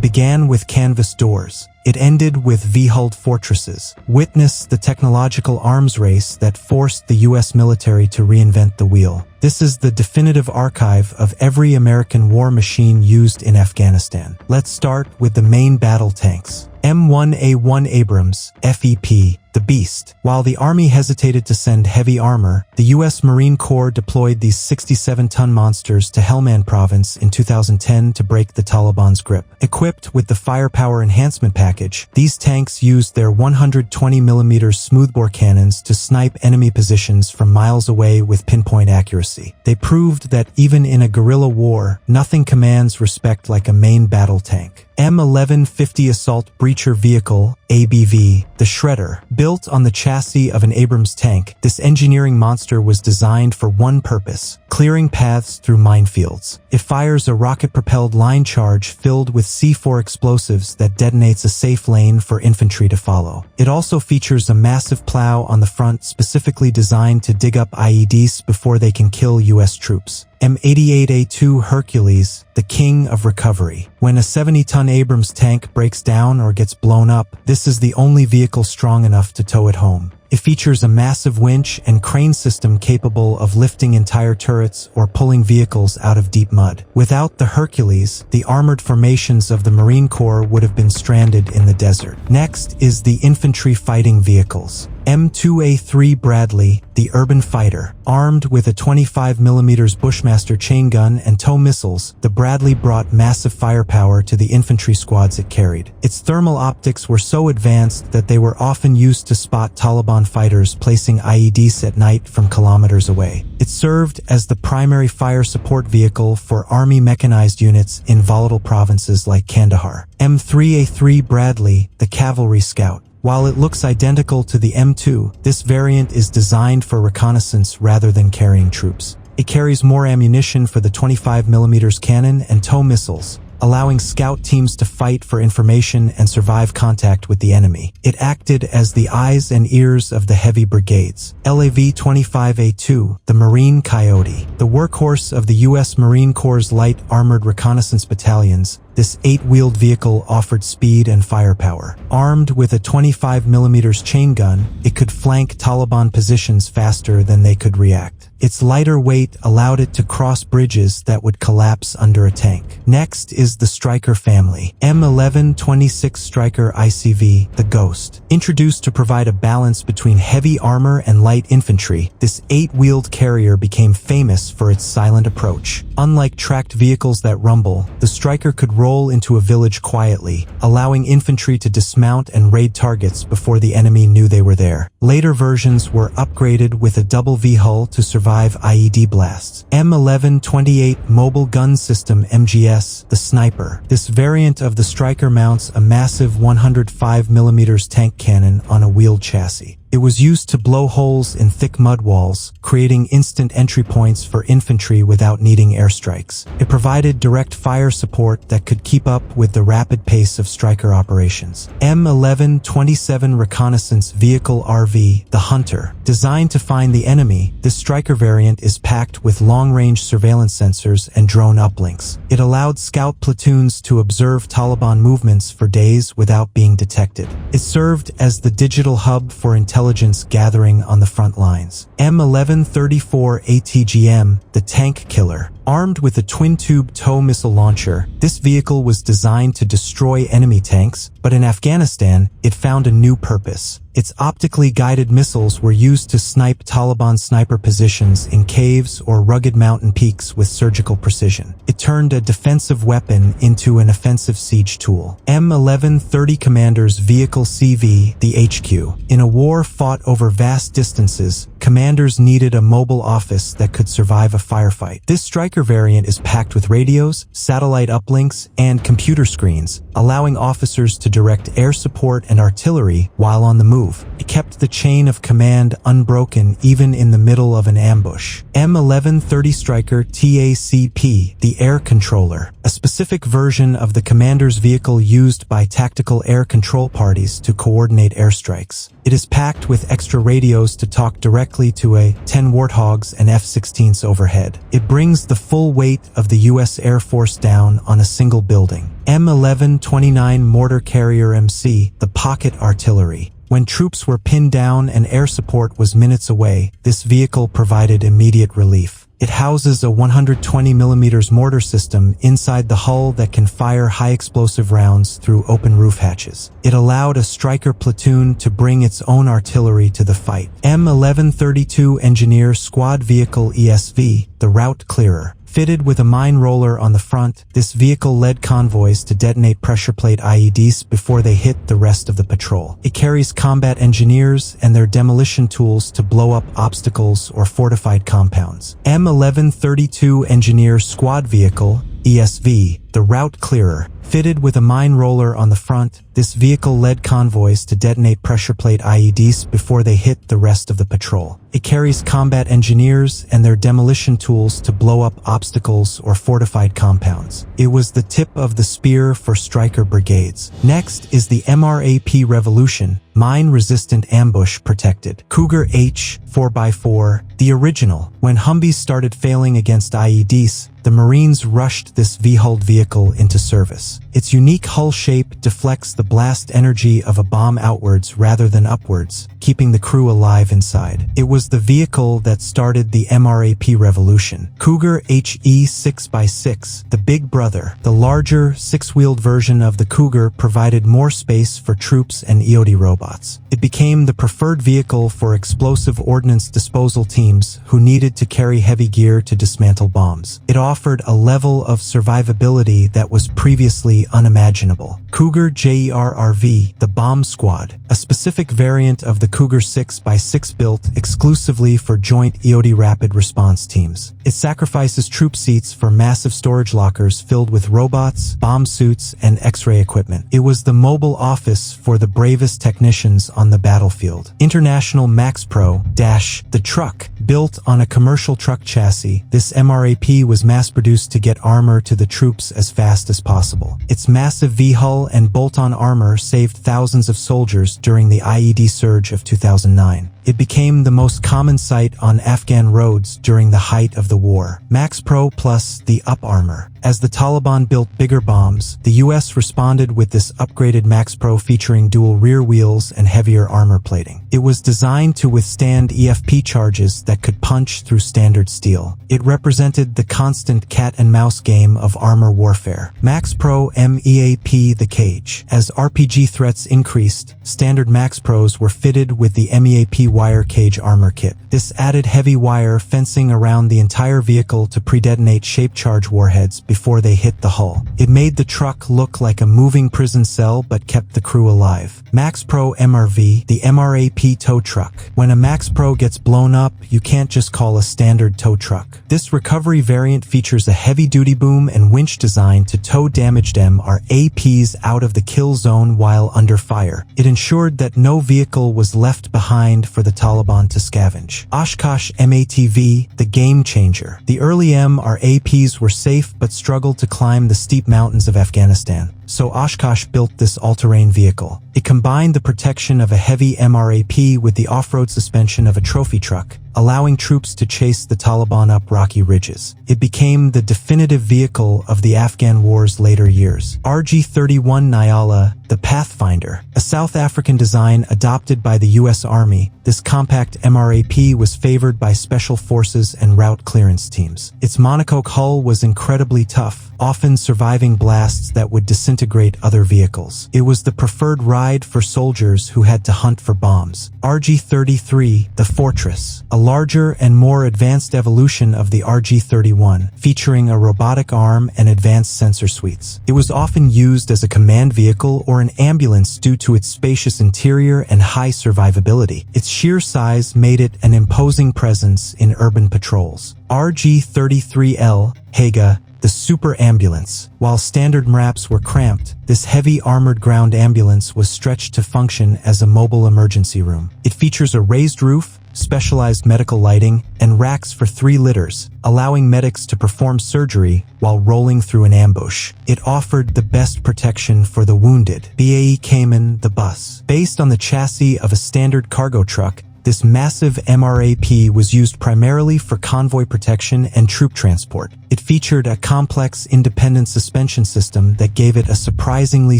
began with canvas doors. It ended with V-hulled fortresses. Witness the technological arms race that forced the U.S. military to reinvent the wheel. This is the definitive archive of every American war machine used in Afghanistan. Let's start with the main battle tanks. M1 Abrams, FEP, the Beast. While the Army hesitated to send heavy armor, the U.S. Marine Corps deployed these 67-ton monsters to Helmand province in 2010 to break the Taliban's grip. Equipped with the firepower enhancement package, these tanks used their 120mm smoothbore cannons to snipe enemy positions from miles away with pinpoint accuracy. They proved that even in a guerrilla war, nothing commands respect like a main battle tank. M1150 Assault Breacher Vehicle, ABV, the Shredder. Built on the chassis of an Abrams tank, this engineering monster was designed for one purpose: clearing paths through minefields. It fires a rocket-propelled line charge filled with C4 explosives that detonates a safe lane for infantry to follow. It also features a massive plow on the front specifically designed to dig up IEDs before they can kill U.S. troops. M-ATV Hercules, the king of recovery. When a 70-ton Abrams tank breaks down or gets blown up, this is the only vehicle strong enough to tow it home. It features a massive winch and crane system capable of lifting entire turrets or pulling vehicles out of deep mud. Without the Hercules, the armored formations of the Marine Corps would have been stranded in the desert. Next is the infantry fighting vehicles. M2A3 Bradley, the urban fighter. Armed with a 25mm Bushmaster chain gun and tow missiles, the Bradley brought massive firepower to the infantry squads it carried. Its thermal optics were so advanced that they were often used to spot Taliban fighters placing IEDs at night from kilometers away. It served as the primary fire support vehicle for army mechanized units in volatile provinces like Kandahar. M3A3 Bradley, the cavalry scout. While it looks identical to the M2, this variant is designed for reconnaissance rather than carrying troops. It carries more ammunition for the 25mm cannon and tow missiles, allowing scout teams to fight for information and survive contact with the enemy. It acted as the eyes and ears of the heavy brigades. LAV-25A2, the Marine Coyote, the workhorse of the U.S. Marine Corps' light armored reconnaissance battalions. This 8-wheeled vehicle offered speed and firepower. Armed with a 25mm chain gun, it could flank Taliban positions faster than they could react. Its lighter weight allowed it to cross bridges that would collapse under a tank. Next is the Stryker family. M1126 Stryker ICV, the Ghost. Introduced to provide a balance between heavy armor and light infantry, this 8-wheeled carrier became famous for its silent approach. Unlike tracked vehicles that rumble, the Stryker could roll into a village quietly, allowing infantry to dismount and raid targets before the enemy knew they were there. Later versions were upgraded with a double V-hull to survive IED blasts. M1128 Mobile Gun System MGS, the Sniper. This variant of the Stryker mounts a massive 105mm tank cannon on a wheeled chassis. It was used to blow holes in thick mud walls, creating instant entry points for infantry without needing airstrikes. It provided direct fire support that could keep up with the rapid pace of Stryker operations. M1127 Reconnaissance Vehicle RV, the Hunter. Designed to find the enemy, this Stryker variant is packed with long-range surveillance sensors and drone uplinks. It allowed scout platoons to observe Taliban movements for days without being detected. It served as the digital hub for intelligence gathering on the front lines. M1134 ATGM, the Tank Killer. Armed with a twin-tube tow missile launcher, this vehicle was designed to destroy enemy tanks, but in Afghanistan, it found a new purpose. Its optically guided missiles were used to snipe Taliban sniper positions in caves or rugged mountain peaks with surgical precision. It turned a defensive weapon into an offensive siege tool. M1130 Commander's Vehicle CV, the HQ. In a war fought over vast distances, commanders needed a mobile office that could survive a firefight. This Stryker variant is packed with radios, satellite uplinks, and computer screens, allowing officers to direct air support and artillery while on the move. It kept the chain of command unbroken even in the middle of an ambush. M1130 Stryker TACP, the Air Controller, a specific version of the commander's vehicle used by tactical air control parties to coordinate airstrikes. It is packed with extra radios to talk directly directly to a 10 Warthogs and F-16s overhead. It brings the full weight of the U.S. Air Force down on a single building. M1129 Mortar Carrier MC, the pocket artillery. When troops were pinned down and air support was minutes away, this vehicle provided immediate relief. It houses a 120mm mortar system inside the hull that can fire high-explosive rounds through open roof hatches. It allowed a Stryker platoon to bring its own artillery to the fight. M1132 Engineer Squad Vehicle ESV, the route clearer. Fitted with a mine roller on the front, this vehicle led convoys to detonate pressure plate IEDs before they hit the rest of the patrol. It carries combat engineers and their demolition tools to blow up obstacles or fortified compounds. M1132 Engineer Squad Vehicle, ESV, the route clearer. Fitted with a mine roller on the front, this vehicle led convoys to detonate pressure plate IEDs before they hit the rest of the patrol. It carries combat engineers and their demolition tools to blow up obstacles or fortified compounds. It was the tip of the spear for Stryker brigades. Next is the MRAP Revolution, mine-resistant ambush protected. Cougar H 4x4, the original. When Humvees started failing against IEDs, the Marines rushed this V-hulled vehicle into service. Its unique hull shape deflects the blast energy of a bomb outwards rather than upwards, keeping the crew alive inside. It was the vehicle that started the MRAP revolution. Cougar HE 6x6, the big brother. The larger, six-wheeled version of the Cougar provided more space for troops and EOD robots. It became the preferred vehicle for explosive ordnance disposal teams who needed to carry heavy gear to dismantle bombs. It offered a level of survivability that was previously unimaginable. Cougar JERRV, the bomb squad, a specific variant of the Cougar 6x6 built exclusively for joint EOD rapid response teams. It sacrifices troop seats for massive storage lockers filled with robots, bomb suits, and X-ray equipment. It was the mobile office for the bravest technicians on the battlefield. International Max Pro - the truck. Built on a commercial truck chassis, this MRAP was mass-produced to get armor to the troops as fast as possible. Its massive V-hull and bolt-on armor saved thousands of soldiers during the IED surge of 2009. It became the most common sight on Afghan roads during the height of the war. Max Pro plus the Up Armor. As the Taliban built bigger bombs, the US responded with this upgraded Max Pro featuring dual rear wheels and heavier armor plating. It was designed to withstand EFP charges that could punch through standard steel. It represented the constant cat-and-mouse game of armor warfare. Max Pro M-ATV the cage. As RPG threats increased, standard Max Pros were fitted with the M-ATV wire cage armor kit. This added heavy wire fencing around the entire vehicle to pre-detonate shaped charge warheads before they hit the hull. It made the truck look like a moving prison cell but kept the crew alive. Max Pro MRV, the MRAP tow truck. When a Max Pro gets blown up, you can't just call a standard tow truck. This recovery variant features a heavy-duty boom and winch design to tow damaged MRAPs out of the kill zone while under fire. It ensured that no vehicle was left behind for the Taliban to scavenge. Oshkosh M-ATV, the game changer. The early MRAPs were safe but struggled to climb the steep mountains of Afghanistan. So Oshkosh built this all-terrain vehicle. It combined the protection of a heavy MRAP with the off-road suspension of a trophy truck, allowing troops to chase the Taliban up rocky ridges. It became the definitive vehicle of the Afghan war's later years. RG-31 Nyala, the Pathfinder, a South African design adopted by the U.S. Army. This compact MRAP was favored by special forces and route clearance teams. Its monocoque hull was incredibly tough, often surviving blasts that would disintegrate other vehicles. It was the preferred ride for soldiers who had to hunt for bombs. RG-33, the Fortress, a larger and more advanced evolution of the RG-31, featuring a robotic arm and advanced sensor suites. It was often used as a command vehicle or an ambulance due to its spacious interior and high survivability. Its sheer size made it an imposing presence in urban patrols. RG-33L, Haga, the Super Ambulance. While standard MRAPs were cramped, this heavy armored ground ambulance was stretched to function as a mobile emergency room. It features a raised roof, specialized medical lighting, and racks for 3 litters, allowing medics to perform surgery while rolling through an ambush. It offered the best protection for the wounded. BAE Cayman, the bus. Based on the chassis of a standard cargo truck, This massive MRAP was used primarily for convoy protection and troop transport. It featured a complex independent suspension system that gave it a surprisingly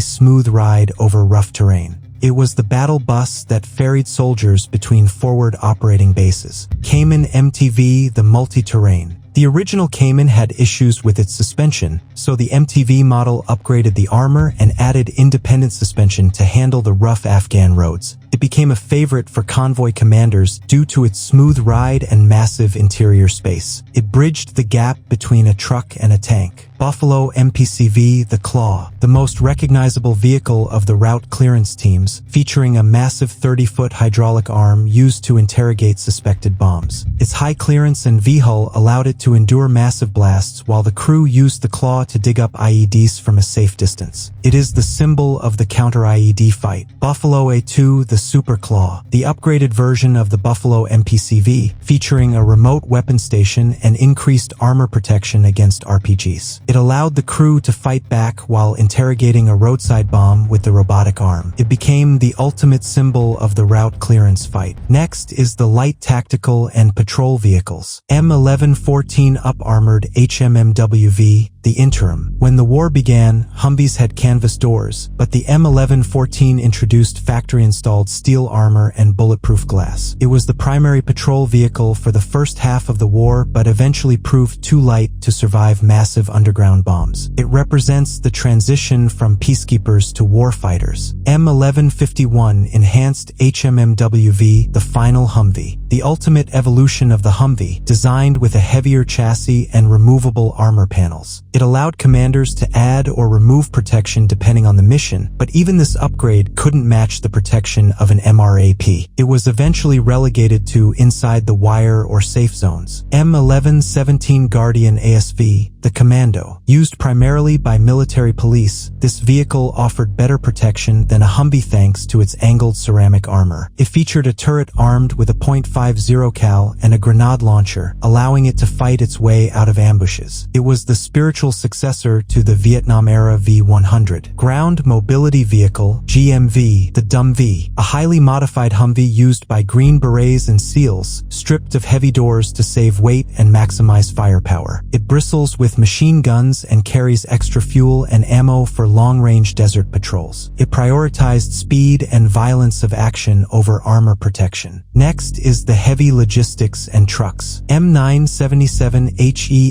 smooth ride over rough terrain. It was the battle bus that ferried soldiers between forward operating bases. Cayman MTV, the multi-terrain. The original Cayman had issues with its suspension, so the MTV model upgraded the armor and added independent suspension to handle the rough Afghan roads. It became a favorite for convoy commanders due to its smooth ride and massive interior space. It bridged the gap between a truck and a tank. Buffalo MPCV, the Claw, the most recognizable vehicle of the route clearance teams, featuring a massive 30-foot hydraulic arm used to interrogate suspected bombs. Its high clearance and V-hull allowed it to endure massive blasts while the crew used the Claw to dig up IEDs from a safe distance. It is the symbol of the counter-IED fight. Buffalo A2, the Super Claw, the upgraded version of the Buffalo MPCV, featuring a remote weapon station and increased armor protection against RPGs. It allowed the crew to fight back while interrogating a roadside bomb with the robotic arm. It became the ultimate symbol of the route clearance fight. Next is the light tactical and patrol vehicles. M1114 up-armored HMMWV, the interim. When the war began, Humvees had canvas doors, but the M1114 introduced factory-installed steel armor and bulletproof glass. It was the primary patrol vehicle for the first half of the war, but eventually proved too light to survive massive underground bombs. It represents the transition from peacekeepers to warfighters. M1151 enhanced HMMWV, the final Humvee, the ultimate evolution of the Humvee, designed with a heavier chassis and removable armor panels. It allowed commanders to add or remove protection depending on the mission, but even this upgrade couldn't match the protection of an MRAP. It was eventually relegated to inside the wire or safe zones. M1117 Guardian ASV, the Commando. Used primarily by military police, this vehicle offered better protection than a Humvee thanks to its angled ceramic armor. It featured a turret armed with a .50 cal and a grenade launcher, allowing it to fight its way out of ambushes. It was the spiritual successor to the Vietnam-era V-100. Ground Mobility Vehicle, GMV, the Humvee, a highly modified Humvee used by Green Berets and SEALs, stripped of heavy doors to save weight and maximize firepower. It bristles with machine guns and carries extra fuel and ammo for long-range desert patrols. It prioritized speed and violence of action over armor protection. Next is the heavy logistics and trucks. M977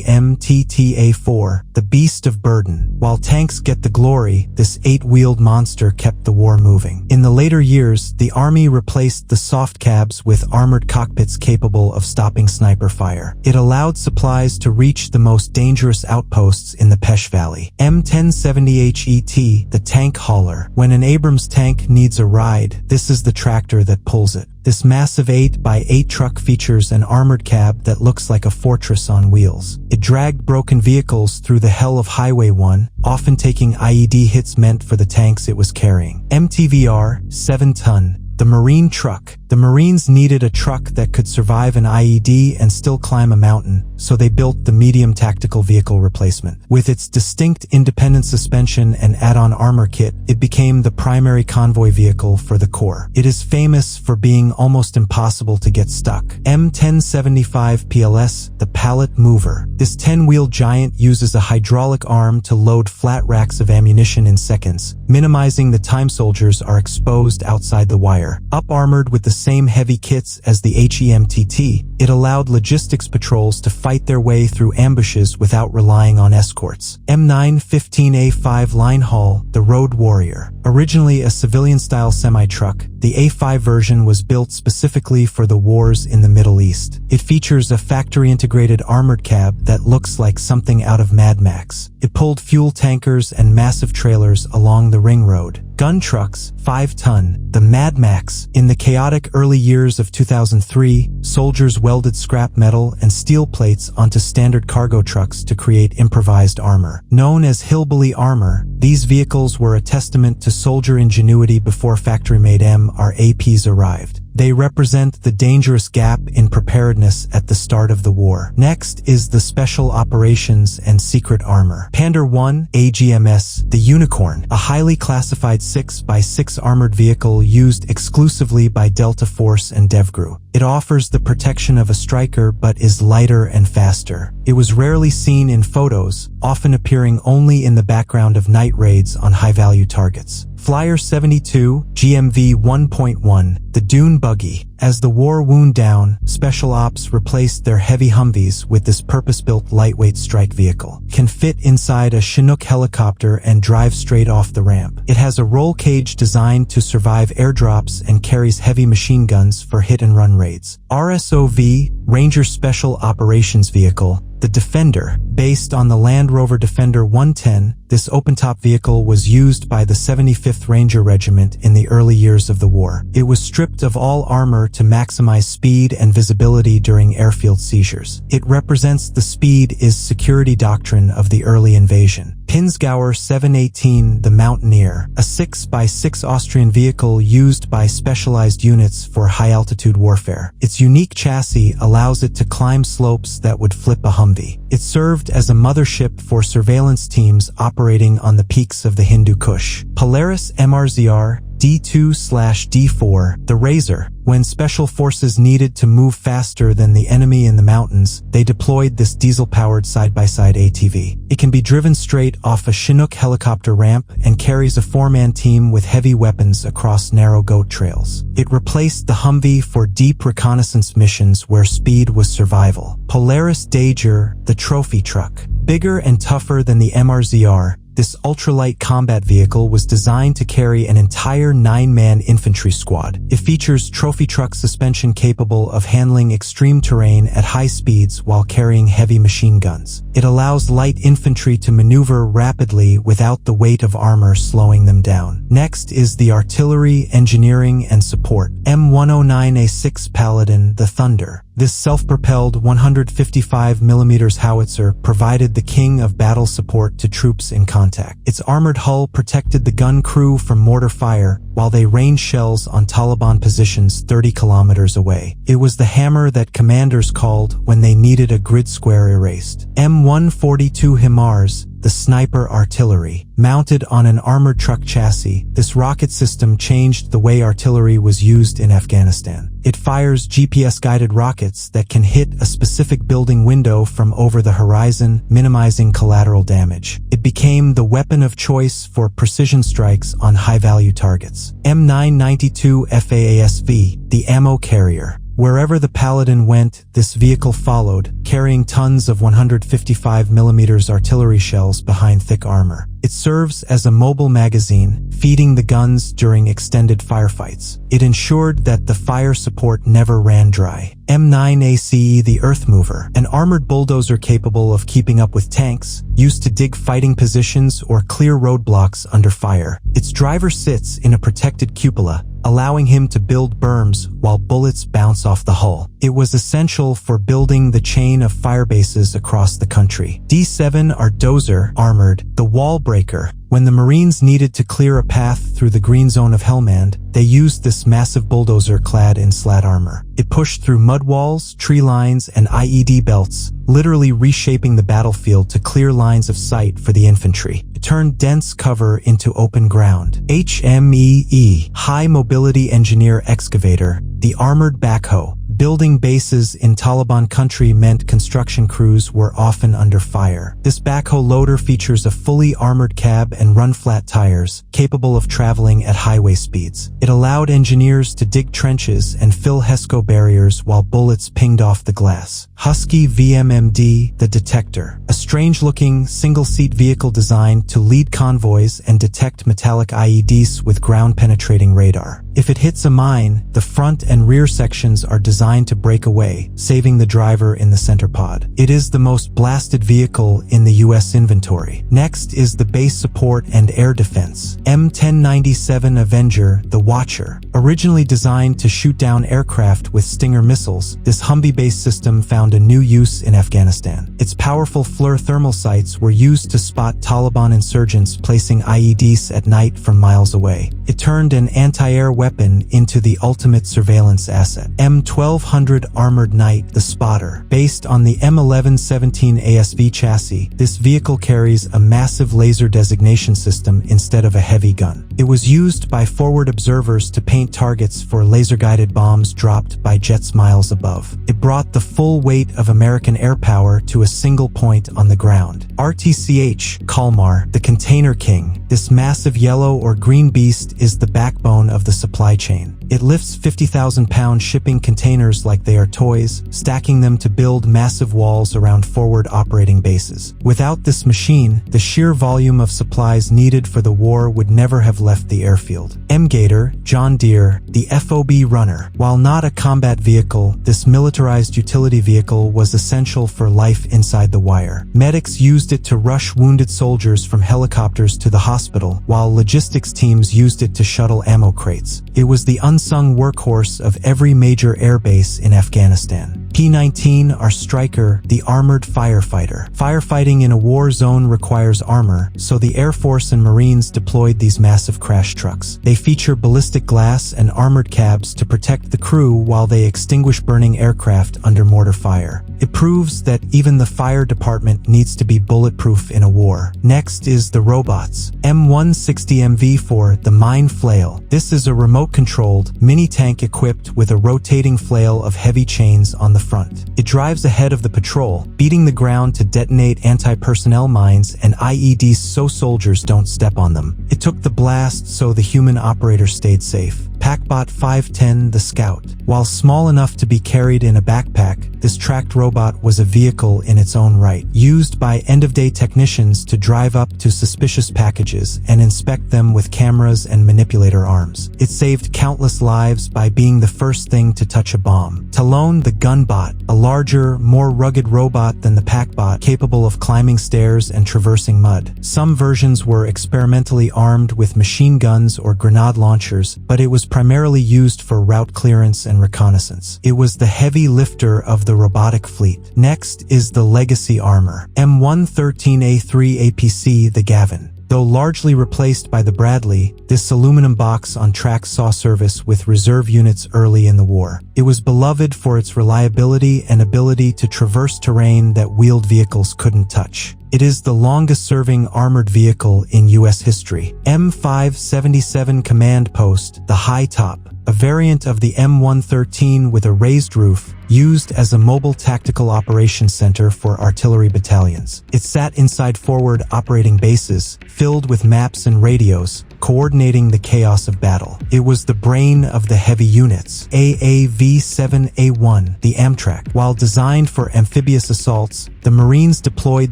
HEMTTA4, the beast of burden. While tanks get the glory, this 8-wheeled monster kept the war moving. In the later years, the Army replaced the soft cabs with armored cockpits capable of stopping sniper fire. It allowed supplies to reach the most dangerous outposts in the Pesh Valley. M1070 HET, the tank hauler. When an Abrams tank needs a ride, this is the tractor that pulls it. This massive 8x8 truck features an armored cab that looks like a fortress on wheels. It dragged broken vehicles through the hell of Highway 1, often taking IED hits meant for the tanks it was carrying. MTVR, 7-ton. The Marine truck. The Marines needed a truck that could survive an IED and still climb a mountain, so they built the medium tactical vehicle replacement. With its distinct independent suspension and add-on armor kit, it became the primary convoy vehicle for the Corps. It is famous for being almost impossible to get stuck. M1075 PLS, the pallet mover. This 10-wheel giant uses a hydraulic arm to load flat racks of ammunition in seconds, minimizing the time soldiers are exposed outside the wire. Up-armored with the same heavy kits as the HEMTT, it allowed logistics patrols to fight their way through ambushes without relying on escorts. M915A5 line haul, the road warrior. Originally a civilian-style semi-truck, the A5 version was built specifically for the wars in the Middle East. It features a factory-integrated armored cab that looks like something out of Mad Max. It pulled fuel tankers and massive trailers along the ring road. Gun trucks, 5-ton, the Mad Max. In the chaotic early years of 2003, soldiers welded scrap metal and steel plates onto standard cargo trucks to create improvised armor. Known as hillbilly armor, these vehicles were a testament to soldier ingenuity before factory-made MRAPs arrived. They represent the dangerous gap in preparedness at the start of the war. Next is the Special Operations and Secret Armor. Pander-1 AGMS, the Unicorn, a highly classified 6x6 armored vehicle used exclusively by Delta Force and DevGru. It offers the protection of a Stryker but is lighter and faster. It was rarely seen in photos, often appearing only in the background of night raids on high-value targets. Flyer 72, GMV 1.1, the Dune Buggy. As the war wound down, Special Ops replaced their heavy Humvees with this purpose-built lightweight strike vehicle. Can fit inside a Chinook helicopter and drive straight off the ramp. It has a roll cage designed to survive airdrops and carries heavy machine guns for hit-and-run raids. RSOV, Ranger Special Operations Vehicle, the Defender. Based on the Land Rover Defender 110, this open-top vehicle was used by the 75th Ranger Regiment in the early years of the war. It was stripped of all armor to maximize speed and visibility during airfield seizures. It represents the speed is security doctrine of the early invasion. Pinzgauer 718, the Mountaineer, a 6x6 Austrian vehicle used by specialized units for high-altitude warfare. Its unique chassis allows it to climb slopes that would flip a Humvee. It served as a mothership for surveillance teams operating on the peaks of the Hindu Kush. Polaris MRZR D2/D4, the Razor. When special forces needed to move faster than the enemy in the mountains, they deployed this diesel-powered side-by-side ATV. It can be driven straight off a Chinook helicopter ramp and carries a four-man team with heavy weapons across narrow goat trails. It replaced the Humvee for deep reconnaissance missions where speed was survival. Polaris Dager, the trophy truck. Bigger and tougher than the MRZR, this ultralight combat vehicle was designed to carry an entire 9-man infantry squad. It features trophy truck suspension capable of handling extreme terrain at high speeds while carrying heavy machine guns. It allows light infantry to maneuver rapidly without the weight of armor slowing them down. Next is the Artillery, Engineering, and Support. M109A6 Paladin, the Thunder. This self-propelled 155mm howitzer provided the king of battle support to troops in contact. Its armored hull protected the gun crew from mortar fire while they rained shells on Taliban positions 30 kilometers away. It was the hammer that commanders called when they needed a grid square erased. M142 HIMARS, the Sniper Artillery. Mounted on an armored truck chassis, this rocket system changed the way artillery was used in Afghanistan. It fires GPS-guided rockets that can hit a specific building window from over the horizon, minimizing collateral damage. It became the weapon of choice for precision strikes on high-value targets. M992 FAASV, the Ammo Carrier. Wherever the Paladin went, this vehicle followed, carrying tons of 155mm artillery shells behind thick armor. It serves as a mobile magazine, feeding the guns during extended firefights. It ensured that the fire support never ran dry. M9ACE, the Earth Mover, an armored bulldozer capable of keeping up with tanks, used to dig fighting positions or clear roadblocks under fire. Its driver sits in a protected cupola, allowing him to build berms while bullets bounce off the hull. It was essential for building the chain of fire bases across the country. D7 Dozer, armored, the Wall Breaker. When the Marines needed to clear a path through the green zone of Helmand, they used this massive bulldozer clad in slat armor. It pushed through mud walls, tree lines, and IED belts, literally reshaping the battlefield to clear lines of sight for the infantry. It turned dense cover into open ground. HMEE, High Mobility Engineer Excavator, the Armored Backhoe. Building bases in Taliban country meant construction crews were often under fire. This backhoe loader features a fully armored cab and run-flat tires, capable of traveling at highway speeds. It allowed engineers to dig trenches and fill HESCO barriers while bullets pinged off the glass. Husky VMMD, the Detector, a strange-looking, single-seat vehicle designed to lead convoys and detect metallic IEDs with ground-penetrating radar. If it hits a mine, the front and rear sections are designed designed to break away, saving the driver in the center pod. It is the most blasted vehicle in the U.S. inventory. Next is the base support and air defense. M1097 Avenger, the Watcher. Originally designed to shoot down aircraft with Stinger missiles, this Humvee-based system found a new use in Afghanistan. Its powerful FLIR thermal sights were used to spot Taliban insurgents placing IEDs at night from miles away. It turned an anti-air weapon into the ultimate surveillance asset. M1200 Armored Knight, the Spotter. Based on the M1117 ASV chassis, this vehicle carries a massive laser designation system instead of a heavy gun. It was used by forward observers to paint targets for laser-guided bombs dropped by jets miles above. It brought the full weight of American air power to a single point on the ground. RTCH, Kalmar, the Container King. This massive yellow or green beast is the backbone of the supply chain. It lifts 50,000-pound shipping containers like they are toys, stacking them to build massive walls around forward operating bases. Without this machine, the sheer volume of supplies needed for the war would never have left the airfield. M-Gator, John Deere, the FOB Runner. While not a combat vehicle, this militarized utility vehicle was essential for life inside the wire. Medics used it to rush wounded soldiers from helicopters to the hospital, while logistics teams used it to shuttle ammo crates. It was the unsung workhorse of every major airbase in Afghanistan. P-19 are Stryker, the armored firefighter. Firefighting in a war zone requires armor, so the Air Force and Marines deployed these massive crash trucks. They feature ballistic glass and armored cabs to protect the crew while they extinguish burning aircraft under mortar fire. It proves that even the fire department needs to be bulletproof in a war. Next is the robots. M160MV4, the Mine Flail. This is a remote-controlled, mini-tank equipped with a rotating flail of heavy chains on the front. It drives ahead of the patrol, beating the ground to detonate anti-personnel mines and IEDs so soldiers don't step on them. It took the blast so the human operator stayed safe. Packbot 510, the Scout. While small enough to be carried in a backpack, this tracked robot was a vehicle in its own right, used by end-of-day technicians to drive up to suspicious packages and inspect them with cameras and manipulator arms. It saved countless lives by being the first thing to touch a bomb. Talon, the Gunbot, a larger, more rugged robot than the Packbot, capable of climbing stairs and traversing mud. Some versions were experimentally armed with machine guns or grenade launchers, but it was primarily used for route clearance and reconnaissance. It was the heavy lifter of the robotic fleet. Next is the legacy armor. M113A3 APC, the Gavin. Though largely replaced by the Bradley, this aluminum box on tracks saw service with reserve units early in the war. It was beloved for its reliability and ability to traverse terrain that wheeled vehicles couldn't touch. It is the longest-serving armored vehicle in U.S. history. M577 Command Post, the High Top, a variant of the M113 with a raised roof, used as a mobile tactical operations center for artillery battalions. It sat inside forward operating bases, filled with maps and radios, coordinating the chaos of battle. It was the brain of the heavy units. AAV-7A1, the Amtrak. While designed for amphibious assaults, the Marines deployed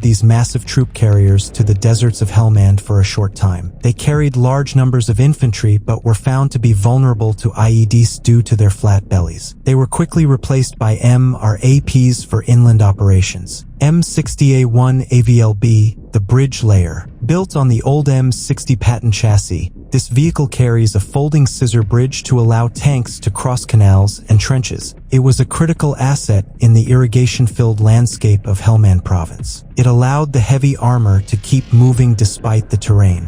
these massive troop carriers to the deserts of Helmand for a short time. They carried large numbers of infantry but were found to be vulnerable to IEDs due to their flat bellies. They were quickly replaced by MRAPs for inland operations. M60A1 AVLB, the bridge layer. Built on the old M60 patent chassis, this vehicle carries a folding scissor bridge to allow tanks to cross canals and trenches. It was a critical asset in the irrigation-filled landscape of Helmand province. It allowed the heavy armor to keep moving despite the terrain.